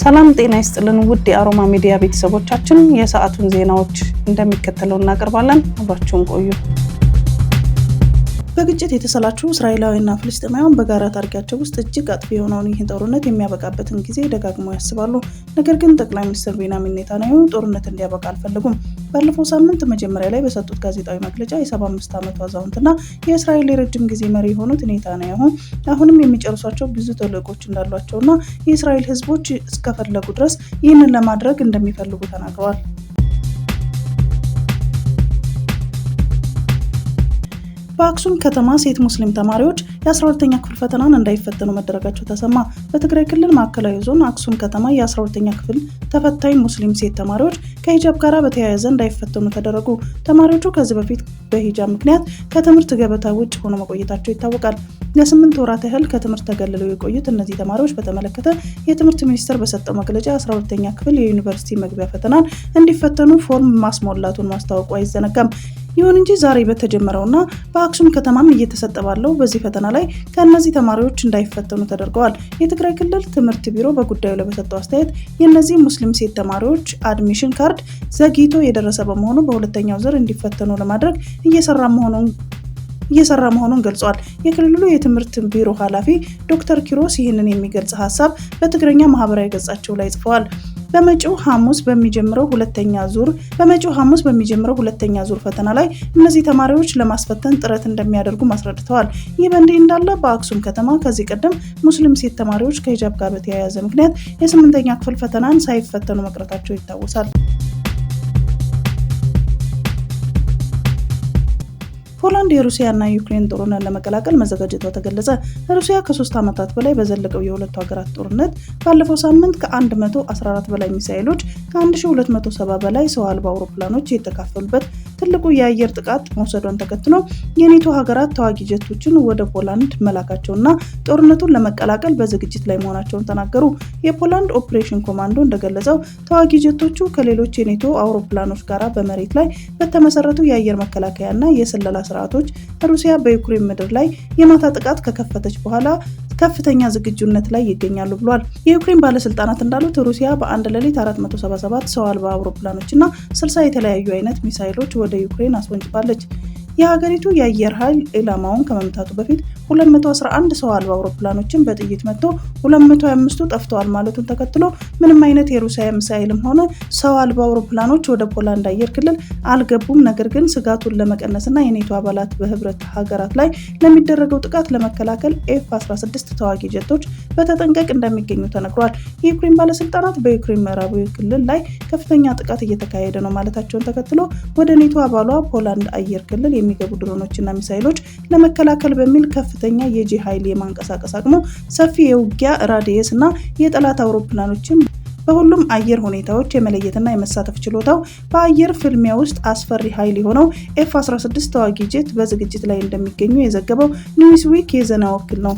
ሰላም ጤና ይስጥልን ውድ የአሮማ ሚዲያ ቤተሰቦቻችን፣ የሰዓቱን ዜናዎች እንደሚከተለው እናቀርባለን። አብራችሁን ቆዩ። በግጭት የተሰላቹ እስራኤላውያንና ፍልስጤማውያን በጋራ ታሪካቸው ውስጥ እጅግ አጥፊ የሆነውን ይህን ጦርነት የሚያበቃበትን ጊዜ ደጋግመው ያስባሉ። ነገር ግን ጠቅላይ ሚኒስትር ቤንያሚን ኔታንያሁ ጦርነት እንዲያበቃ አልፈለጉም። ባለፈው ሳምንት መጀመሪያ ላይ በሰጡት ጋዜጣዊ መግለጫ የ75 ዓመቱ አዛውንትና የእስራኤል የረጅም ጊዜ መሪ የሆኑት ኔታንያሁ አሁንም የሚጨርሷቸው ብዙ ተልዕኮች እንዳሏቸውና የእስራኤል ሕዝቦች እስከፈለጉ ድረስ ይህንን ለማድረግ እንደሚፈልጉ ተናግረዋል። በአክሱም ከተማ ሴት ሙስሊም ተማሪዎች የ12ኛ ክፍል ፈተናን እንዳይፈተኑ መደረጋቸው ተሰማ። በትግራይ ክልል ማዕከላዊ ዞን አክሱም ከተማ የ12ኛ ክፍል ተፈታኝ ሙስሊም ሴት ተማሪዎች ከሂጃብ ጋር በተያያዘ እንዳይፈተኑ ተደረጉ። ተማሪዎቹ ከዚህ በፊት በሂጃብ ምክንያት ከትምህርት ገበታ ውጭ ሆኖ መቆየታቸው ይታወቃል። ለ8 ወራት ያህል ከትምህርት ተገልለው የቆዩት እነዚህ ተማሪዎች በተመለከተ የትምህርት ሚኒስቴር በሰጠው መግለጫ 12ኛ ክፍል የዩኒቨርሲቲ መግቢያ ፈተናን እንዲፈተኑ ፎርም ማስሞላቱን ማስታወቁ አይዘነጋም። ይሁን እንጂ ዛሬ በተጀመረውና በአክሱም ከተማም እየተሰጠ ባለው በዚህ ፈተና ላይ ከእነዚህ ተማሪዎች እንዳይፈተኑ ተደርገዋል። የትግራይ ክልል ትምህርት ቢሮ በጉዳዩ ላይ በሰጠው አስተያየት የእነዚህ ሙስሊም ሴት ተማሪዎች አድሚሽን ካርድ ዘግይቶ የደረሰ በመሆኑ በሁለተኛው ዙር እንዲፈተኑ ለማድረግ እየሰራ መሆኑን ገልጿል። የክልሉ የትምህርት ቢሮ ኃላፊ ዶክተር ኪሮስ ይህንን የሚገልጽ ሀሳብ በትግረኛ ማህበራዊ ገጻቸው ላይ ጽፈዋል። በመጪው ሐሙስ በሚጀምረው ሁለተኛ ዙር ፈተና ላይ እነዚህ ተማሪዎች ለማስፈተን ጥረት እንደሚያደርጉ አስረድተዋል። ይህ በእንዲህ እንዳለ በአክሱም ከተማ ከዚህ ቀደም ሙስሊም ሴት ተማሪዎች ከሂጃብ ጋር በተያያዘ ምክንያት የ8ኛ ክፍል ፈተናን ሳይፈተኑ መቅረታቸው ይታወሳል። ፖላንድ የሩሲያና የዩክሬን ጦርነት ለመቀላቀል መዘጋጀቷ ተገለጸ። ሩሲያ ከ3 ዓመታት በላይ በዘለቀው የሁለቱ ሀገራት ጦርነት ባለፈው ሳምንት ከ114 በላይ ሚሳኤሎች፣ ከ1270 በላይ ሰው አልባ አውሮፕላኖች የተካፈሉበት ትልቁ የአየር ጥቃት መውሰዷን ተከትሎ የኔቶ ሀገራት ተዋጊ ጀቶችን ወደ ፖላንድ መላካቸውና ጦርነቱን ለመቀላቀል በዝግጅት ላይ መሆናቸውን ተናገሩ። የፖላንድ ኦፕሬሽን ኮማንዶ እንደገለጸው ተዋጊ ጀቶቹ ከሌሎች የኔቶ አውሮፕላኖች ጋር በመሬት ላይ በተመሰረቱ የአየር መከላከያና የስለላ ስርዓቶች ሩሲያ በዩክሬን ምድር ላይ የማታ ጥቃት ከከፈተች በኋላ ከፍተኛ ዝግጁነት ላይ ይገኛሉ ብሏል። የዩክሬን ባለስልጣናት እንዳሉት ሩሲያ በአንድ ሌሊት 477 ሰው አልባ አውሮፕላኖችና 60 የተለያዩ አይነት ሚሳኤሎች ወደ ዩክሬን አስወንጭፋለች። የሀገሪቱ የአየር ኃይል ኢላማውን ከመምታቱ በፊት 211 ሰው አልባ አውሮፕላኖችን በጥይት መትቶ 225ቱ ጠፍተዋል ማለቱን ተከትሎ ምንም አይነት የሩሲያ ሚሳኤልም ሆነ ሰው አልባ አውሮፕላኖች ወደ ፖላንድ አየር ክልል አልገቡም። ነገር ግን ስጋቱን ለመቀነስና የኔቶ አባላት በህብረት ሀገራት ላይ ለሚደረገው ጥቃት ለመከላከል F-16 ተዋጊ ጀቶች በተጠንቀቅ እንደሚገኙ ተነግሯል። የዩክሬን ባለስልጣናት በዩክሬን ምዕራባዊ ክልል ላይ ከፍተኛ ጥቃት እየተካሄደ ነው ማለታቸውን ተከትሎ ወደ ኔቶ አባሏ ፖላንድ አየር ክልል የሚገቡ ድሮኖችና ሚሳኤሎች ለመከላከል በሚል ከፍተኛ የጂ ኃይል የማንቀሳቀስ አቅሙ፣ ሰፊ የውጊያ ራዲየስ እና የጠላት አውሮፕላኖችን በሁሉም አየር ሁኔታዎች የመለየትና የመሳተፍ ችሎታው በአየር ፍልሚያ ውስጥ አስፈሪ ኃይል የሆነው F-16 ተዋጊ ጄት በዝግጅት ላይ እንደሚገኙ የዘገበው ኒውስዊክ የዜና ወኪል ነው።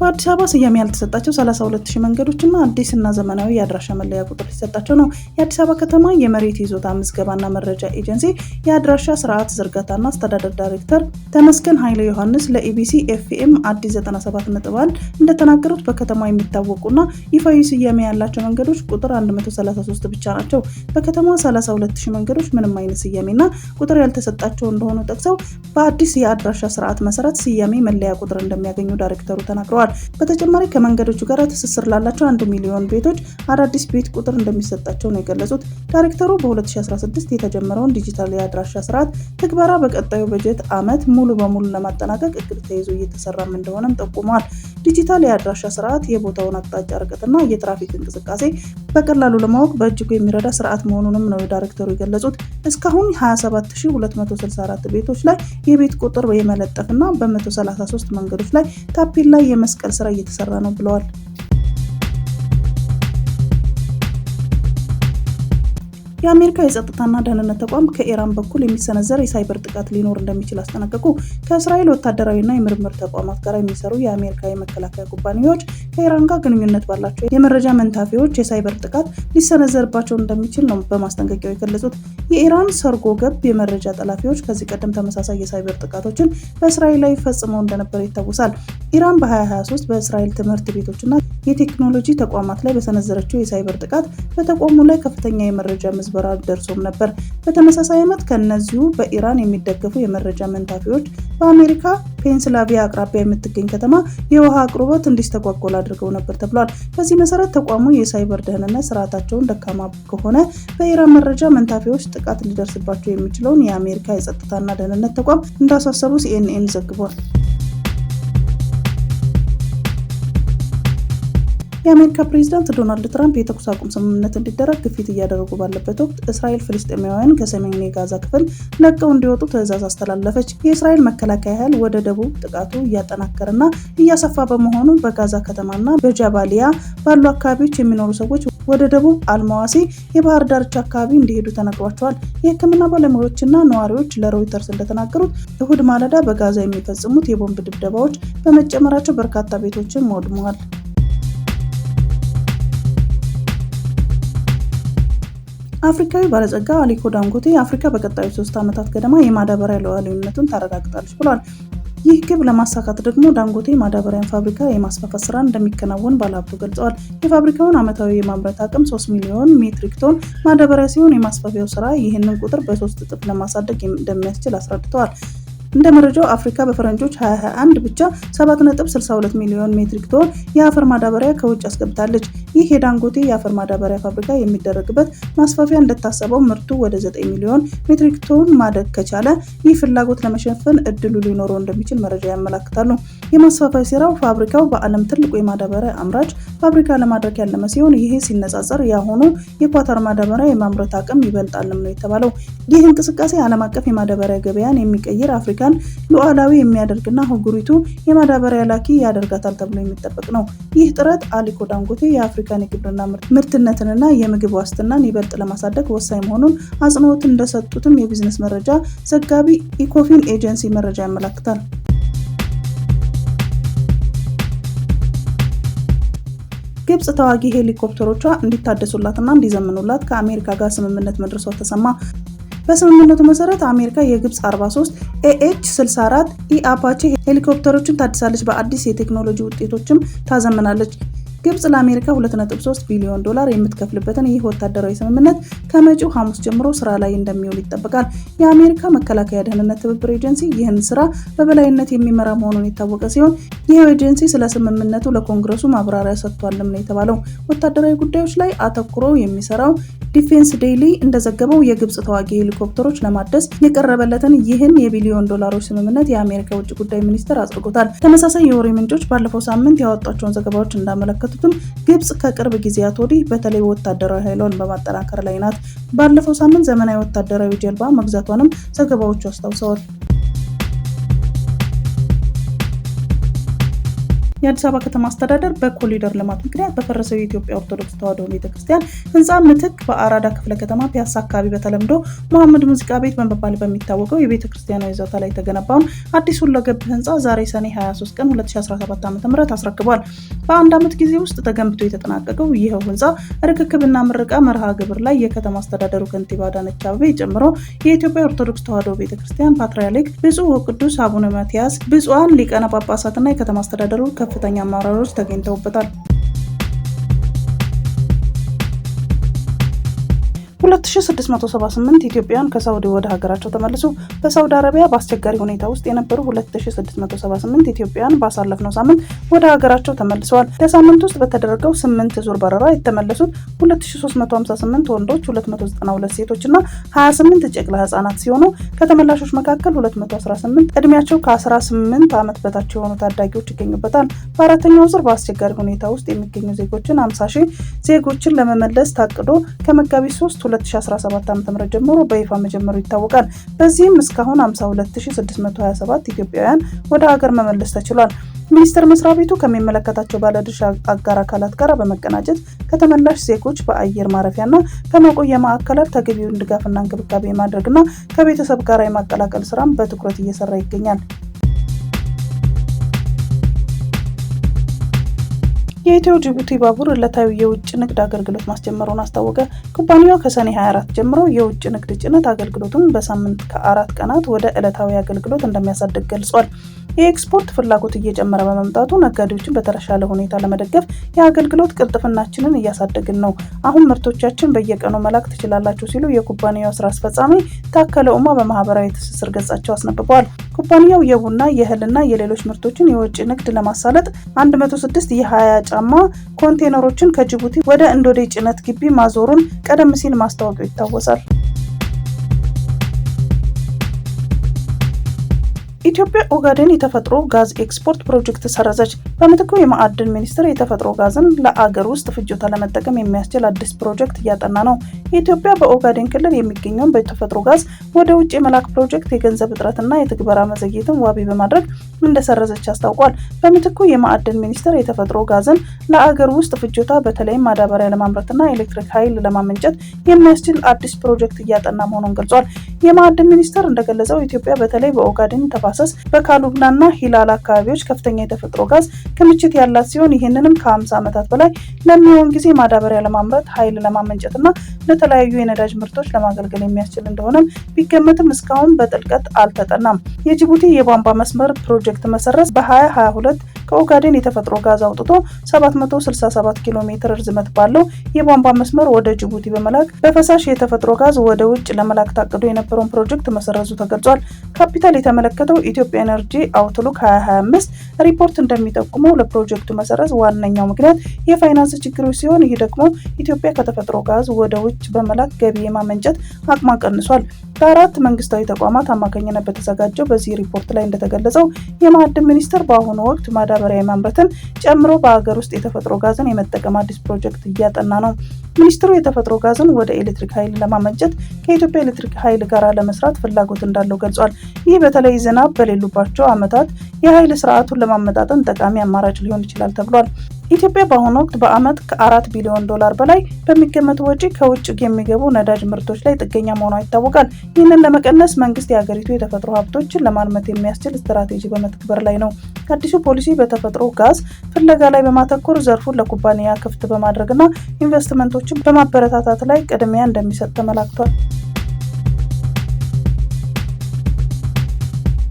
በአዲስ አበባ ስያሜ ያልተሰጣቸው 32000 መንገዶችና አዲስና ዘመናዊ የአድራሻ መለያ ቁጥር ሊሰጣቸው ነው። የአዲስ አበባ ከተማ የመሬት ይዞታ ምዝገባና መረጃ ኤጀንሲ የአድራሻ ስርዓት ዝርጋታና አስተዳደር ዳይሬክተር ተመስገን ኃይለ ዮሐንስ ለኢቢሲ ኤፍኤም አዲስ 97.1 እንደተናገሩት በከተማው የሚታወቁና ይፋዊ ስያሜ ያላቸው መንገዶች ቁጥር 133 ብቻ ናቸው። በከተማዋ 32000 መንገዶች ምንም አይነት ስያሜና ቁጥር ያልተሰጣቸው እንደሆኑ ጠቅሰው በአዲስ የአድራሻ ስርዓት መሰረት ስያሜ መለያ ቁጥር እንደሚያገኙ ዳይሬክተሩ ተናግረዋል። በተጨማሪ ከመንገዶቹ ጋር ትስስር ላላቸው 1 ሚሊዮን ቤቶች አዳዲስ ቤት ቁጥር እንደሚሰጣቸው ነው የገለጹት። ዳይሬክተሩ በ2016 የተጀመረውን ዲጂታል የአድራሻ ስርዓት ትግበራ በቀጣዩ በጀት ዓመት ሙሉ በሙሉ ለማጠናቀቅ እቅድ ተይዞ እየተሰራም እንደሆነም ጠቁመዋል። ዲጂታል የአድራሻ ስርዓት የቦታውን አቅጣጫ ርቀትና የትራፊክ እንቅስቃሴ በቀላሉ ለማወቅ በእጅጉ የሚረዳ ስርዓት መሆኑንም ነው ዳይሬክተሩ የገለጹት። እስካሁን 27264 ቤቶች ላይ የቤት ቁጥር የመለጠፍና በ133 መንገዶች ላይ ታፔላ የመስቀል ስራ እየተሰራ ነው ብለዋል። የአሜሪካ የጸጥታና ደህንነት ተቋም ከኢራን በኩል የሚሰነዘር የሳይበር ጥቃት ሊኖር እንደሚችል አስጠነቀቁ። ከእስራኤል ወታደራዊና የምርምር ተቋማት ጋር የሚሰሩ የአሜሪካ የመከላከያ ኩባንያዎች ከኢራን ጋር ግንኙነት ባላቸው የመረጃ መንታፊዎች የሳይበር ጥቃት ሊሰነዘርባቸው እንደሚችል ነው በማስጠንቀቂያው የገለጹት። የኢራን ሰርጎ ገብ የመረጃ ጠላፊዎች ከዚህ ቀደም ተመሳሳይ የሳይበር ጥቃቶችን በእስራኤል ላይ ፈጽመው እንደነበር ይታወሳል። ኢራን በ2023 በእስራኤል ትምህርት ቤቶችና የቴክኖሎጂ ተቋማት ላይ በሰነዘረችው የሳይበር ጥቃት በተቋሙ ላይ ከፍተኛ የመረጃ ምዝበራ ደርሶም ነበር። በተመሳሳይ ዓመት ከእነዚሁ በኢራን የሚደገፉ የመረጃ መንታፊዎች በአሜሪካ ፔንስላቪያ አቅራቢያ የምትገኝ ከተማ የውሃ አቅርቦት እንዲስተጓጎል አድርገው ነበር ተብሏል። በዚህ መሰረት ተቋሙ የሳይበር ደህንነት ስርዓታቸውን ደካማ ከሆነ በኢራን መረጃ መንታፊዎች ጥቃት ሊደርስባቸው የሚችለውን የአሜሪካ የጸጥታና ደህንነት ተቋም እንዳሳሰቡ ሲኤንኤን ዘግቧል። የአሜሪካ ፕሬዝዳንት ዶናልድ ትራምፕ የተኩስ አቁም ስምምነት እንዲደረግ ግፊት እያደረጉ ባለበት ወቅት እስራኤል ፍልስጤማውያን ከሰሜን የጋዛ ክፍል ለቀው እንዲወጡ ትዕዛዝ አስተላለፈች። የእስራኤል መከላከያ ኃይል ወደ ደቡብ ጥቃቱ እያጠናከረና እያሰፋ በመሆኑ በጋዛ ከተማና በጃባሊያ ባሉ አካባቢዎች የሚኖሩ ሰዎች ወደ ደቡብ አልማዋሲ የባህር ዳርቻ አካባቢ እንዲሄዱ ተነግሯቸዋል። የሕክምና ባለሙያዎችና ነዋሪዎች ለሮይተርስ እንደተናገሩት እሁድ ማለዳ በጋዛ የሚፈጽሙት የቦምብ ድብደባዎች በመጨመራቸው በርካታ ቤቶችን ወድመዋል። አፍሪካዊ ባለጸጋ አሊኮ ዳንጎቴ አፍሪካ በቀጣዩ 3 ዓመታት ገደማ የማዳበሪያ ሉዓላዊነቱን ታረጋግጣለች ብሏል። ይህ ግብ ለማሳካት ደግሞ ዳንጎቴ ማዳበሪያን ፋብሪካ የማስፋፋት ስራ እንደሚከናወን ባለሀብቱ ገልጸዋል። የፋብሪካውን ዓመታዊ የማምረት አቅም 3 ሚሊዮን ሜትሪክ ቶን ማዳበሪያ ሲሆን የማስፋፊያው ስራ ይህንን ቁጥር በ3 እጥፍ ለማሳደግ እንደሚያስችል አስረድተዋል። እንደ መረጃው አፍሪካ በፈረንጆች 2021 ብቻ 7.62 ሚሊዮን ሜትሪክ ቶን የአፈር ማዳበሪያ ከውጭ አስገብታለች። ይህ የዳንጎቴ የአፈር ማዳበሪያ ፋብሪካ የሚደረግበት ማስፋፊያ እንደታሰበው ምርቱ ወደ 9 ሚሊዮን ሜትሪክ ቶን ማደግ ከቻለ ይህ ፍላጎት ለመሸፈን እድሉ ሊኖረው እንደሚችል መረጃ ያመለክታሉ። የማስፋፊያ ስራው ፋብሪካው በዓለም ትልቁ የማዳበሪያ አምራች ፋብሪካ ለማድረግ ያለመ ሲሆን ይህ ሲነጻጸር የአሁኑ የኳታር ማዳበሪያ የማምረት አቅም ይበልጣልም ነው የተባለው። ይህ እንቅስቃሴ ዓለም አቀፍ የማዳበሪያ ገበያን የሚቀይር አፍሪካን ሉዓላዊ የሚያደርግና አህጉሪቱ የማዳበሪያ ላኪ ያደርጋታል ተብሎ የሚጠበቅ ነው። ይህ ጥረት አሊኮ ዳንጎቴ የአፍሪካን የግብርና ምርትነትንና የምግብ ዋስትናን ይበልጥ ለማሳደግ ወሳኝ መሆኑን አጽንኦት እንደሰጡትም የቢዝነስ መረጃ ዘጋቢ ኢኮፊን ኤጀንሲ መረጃ ያመለክታል። ግብጽ ተዋጊ ሄሊኮፕተሮቿ እንዲታደሱላትና እንዲዘምኑላት ከአሜሪካ ጋር ስምምነት መድረሷ ተሰማ። በስምምነቱ መሰረት አሜሪካ የግብጽ 43 ኤኤች-64 ኢ አፓቼ ሄሊኮፕተሮችን ታድሳለች፣ በአዲስ የቴክኖሎጂ ውጤቶችም ታዘምናለች። ግብጽ ለአሜሪካ 2.3 ቢሊዮን ዶላር የምትከፍልበትን ይህ ወታደራዊ ስምምነት ከመጪው ሐሙስ ጀምሮ ስራ ላይ እንደሚውል ይጠበቃል። የአሜሪካ መከላከያ ደህንነት ትብብር ኤጀንሲ ይህን ስራ በበላይነት የሚመራ መሆኑን የታወቀ ሲሆን ይህ ኤጀንሲ ስለ ስምምነቱ ለኮንግረሱ ማብራሪያ ሰጥቷልም ነው የተባለው። ወታደራዊ ጉዳዮች ላይ አተኩሮ የሚሰራው ዲፌንስ ዴይሊ እንደዘገበው የግብጽ ተዋጊ ሄሊኮፕተሮች ለማደስ የቀረበለትን ይህን የቢሊዮን ዶላሮች ስምምነት የአሜሪካ ውጭ ጉዳይ ሚኒስቴር አጽድቆታል። ተመሳሳይ የወሬ ምንጮች ባለፈው ሳምንት ያወጧቸውን ዘገባዎች እንዳመለከቱትም ግብጽ ከቅርብ ጊዜያት ወዲህ በተለይ ወታደራዊ ኃይሏን በማጠናከር ላይ ናት። ባለፈው ሳምንት ዘመናዊ ወታደራዊ ጀልባ መግዛቷንም ዘገባዎቹ አስታውሰዋል። የአዲስ አበባ ከተማ አስተዳደር በኮሪደር ልማት ምክንያት በፈረሰው የኢትዮጵያ ኦርቶዶክስ ተዋሕዶ ቤተክርስቲያን ህንፃ ምትክ በአራዳ ክፍለ ከተማ ፒያሳ አካባቢ በተለምዶ መሐመድ ሙዚቃ ቤት በመባል በሚታወቀው የቤተክርስቲያኗ ይዞታ ላይ የተገነባውን አዲስ ሁለገብ ህንፃ ዛሬ ሰኔ 23 ቀን 2017 ዓ.ም አስረክቧል። በአንድ ዓመት ጊዜ ውስጥ ተገንብቶ የተጠናቀቀው ይኸው ህንፃ ርክክብና ምረቃ መርሃ ግብር ላይ የከተማ አስተዳደሩ ከንቲባ አዳነች አቤቤ ጨምሮ የኢትዮጵያ ኦርቶዶክስ ተዋሕዶ ቤተክርስቲያን ፓትርያርክ ብፁዕ ወቅዱስ አቡነ ማትያስ፣ ብፁዓን ሊቃነ ጳጳሳትና የከተማ አስተዳደሩ ከፍተኛ አመራሮች ተገኝተውበታል። 2678 ኢትዮጵያውያን ከሳውዲ ወደ ሀገራቸው ተመለሱ። በሳውዲ አረቢያ በአስቸጋሪ ሁኔታ ውስጥ የነበሩ 2678 ኢትዮጵያውያን ባሳለፍነው ሳምንት ወደ ሀገራቸው ተመልሰዋል። በሳምንት ውስጥ በተደረገው 8 ዙር በረራ የተመለሱት 2358 ወንዶች፣ 292 ሴቶች እና 28 ጨቅላ ህጻናት ሲሆኑ ከተመላሾች መካከል 218 እድሜያቸው ከ18 ዓመት በታች የሆኑ ታዳጊዎች ይገኙበታል። በአራተኛው ዙር በአስቸጋሪ ሁኔታ ውስጥ የሚገኙ ዜጎችን 50,000 ዜጎችን ለመመለስ ታቅዶ ከመጋቢት 3 ከ2017 ዓ.ም ጀምሮ በይፋ መጀመሩ ይታወቃል። በዚህም እስካሁን 52627 ኢትዮጵያውያን ወደ ሀገር መመለስ ተችሏል። ሚኒስቴር መስሪያ ቤቱ ከሚመለከታቸው ባለድርሻ አጋር አካላት ጋር በመቀናጀት ከተመላሽ ዜጎች በአየር ማረፊያና በመቆያ ማዕከላት ተገቢውን ድጋፍና እንክብካቤ ማድረግና ከቤተሰብ ጋር የማቀላቀል ስራም በትኩረት እየሰራ ይገኛል። የኢትዮ ጅቡቲ ባቡር ዕለታዊ የውጭ ንግድ አገልግሎት ማስጀመሩን አስታወቀ። ኩባንያው ከሰኔ 24 ጀምሮ የውጭ ንግድ ጭነት አገልግሎቱን በሳምንት ከ4 ቀናት ወደ ዕለታዊ አገልግሎት እንደሚያሳድግ ገልጿል። የኤክስፖርት ፍላጎት እየጨመረ በመምጣቱ ነጋዴዎችን በተሻለ ሁኔታ ለመደገፍ የአገልግሎት ቅልጥፍናችንን እያሳደግን ነው። አሁን ምርቶቻችን በየቀኑ መላክ ትችላላችሁ ሲሉ የኩባንያው ስራ አስፈጻሚ ታከለ ኡማ በማህበራዊ ትስስር ገጻቸው አስነብበዋል። ኩባንያው የቡና፣ የእህልና የሌሎች ምርቶችን የውጭ ንግድ ለማሳለጥ 106 የ20 ጫማ ኮንቴነሮችን ከጅቡቲ ወደ እንዶዴ ጭነት ግቢ ማዞሩን ቀደም ሲል ማስታወቁ ይታወሳል። ኢትዮጵያ ኦጋዴን የተፈጥሮ ጋዝ ኤክስፖርት ፕሮጀክት ሰረዘች። በምትኩ የማዕድን ሚኒስቴር የተፈጥሮ ጋዝን ለአገር ውስጥ ፍጆታ ለመጠቀም የሚያስችል አዲስ ፕሮጀክት እያጠና ነው። ኢትዮጵያ በኦጋዴን ክልል የሚገኘውን በተፈጥሮ ጋዝ ወደ ውጭ የመላክ ፕሮጀክት የገንዘብ እጥረትና የትግበራ መዘግየትን ዋቢ በማድረግ እንደሰረዘች አስታውቋል። በምትኩ የማዕድን ሚኒስቴር የተፈጥሮ ጋዝን ለአገር ውስጥ ፍጆታ በተለይም ማዳበሪያ ለማምረትና ኤሌክትሪክ ኃይል ለማመንጨት የሚያስችል አዲስ ፕሮጀክት እያጠና መሆኑን ገልጿል። የማዕድን ሚኒስቴር እንደገለጸው ኢትዮጵያ በተለይ በኦጋዴን በካሉብናና ሂላል አካባቢዎች ከፍተኛ የተፈጥሮ ጋዝ ክምችት ያላት ሲሆን ይህንንም ከ50 ዓመታት በላይ ለሚሆን ጊዜ ማዳበሪያ ለማምረት፣ ኃይል ለማመንጨትና ለተለያዩ የነዳጅ ምርቶች ለማገልገል የሚያስችል እንደሆነም ቢገመትም እስካሁን በጥልቀት አልተጠናም። የጅቡቲ የቧንቧ መስመር ፕሮጀክት መሰረዝ በ2022 ከኦጋዴን የተፈጥሮ ጋዝ አውጥቶ 767 ኪሎ ሜትር ርዝመት ባለው የቧንቧ መስመር ወደ ጅቡቲ በመላክ በፈሳሽ የተፈጥሮ ጋዝ ወደ ውጭ ለመላክ ታቅዶ የነበረውን ፕሮጀክት መሰረዙ ተገልጿል። ካፒታል የተመለከተው ኢትዮጵያ ኤነርጂ አውትሉክ 2025 ሪፖርት እንደሚጠቁመው ለፕሮጀክቱ መሰረዝ ዋነኛው ምክንያት የፋይናንስ ችግሮች ሲሆን ይህ ደግሞ ኢትዮጵያ ከተፈጥሮ ጋዝ ወደ ውጭ በመላክ ገቢ የማመንጨት አቅሟን ቀንሷል። በአራት መንግስታዊ ተቋማት አማካኝነት በተዘጋጀው በዚህ ሪፖርት ላይ እንደተገለጸው የማዕድን ሚኒስቴር በአሁኑ ወቅት ማዳበሪያ የማምረትን ጨምሮ በሀገር ውስጥ የተፈጥሮ ጋዝን የመጠቀም አዲስ ፕሮጀክት እያጠና ነው። ሚኒስትሩ የተፈጥሮ ጋዝን ወደ ኤሌክትሪክ ኃይል ለማመንጨት ከኢትዮጵያ ኤሌክትሪክ ኃይል ጋር ለመስራት ፍላጎት እንዳለው ገልጿል። ይህ በተለይ ዝናብ በሌሉባቸው ዓመታት የኃይል ስርዓቱን ለማመጣጠን ጠቃሚ አማራጭ ሊሆን ይችላል ተብሏል። ኢትዮጵያ በአሁኑ ወቅት በዓመት ከ4 ቢሊዮን ዶላር በላይ በሚገመት ወጪ ከውጭ የሚገቡ ነዳጅ ምርቶች ላይ ጥገኛ መሆኗ ይታወቃል። ይህንን ለመቀነስ መንግስት የሀገሪቱ የተፈጥሮ ሀብቶችን ለማልማት የሚያስችል ስትራቴጂ በመተግበር ላይ ነው። አዲሱ ፖሊሲ በተፈጥሮ ጋዝ ፍለጋ ላይ በማተኮር ዘርፉን ለኩባንያ ክፍት በማድረግና ኢንቨስትመንቶችን በማበረታታት ላይ ቅድሚያ እንደሚሰጥ ተመላክቷል።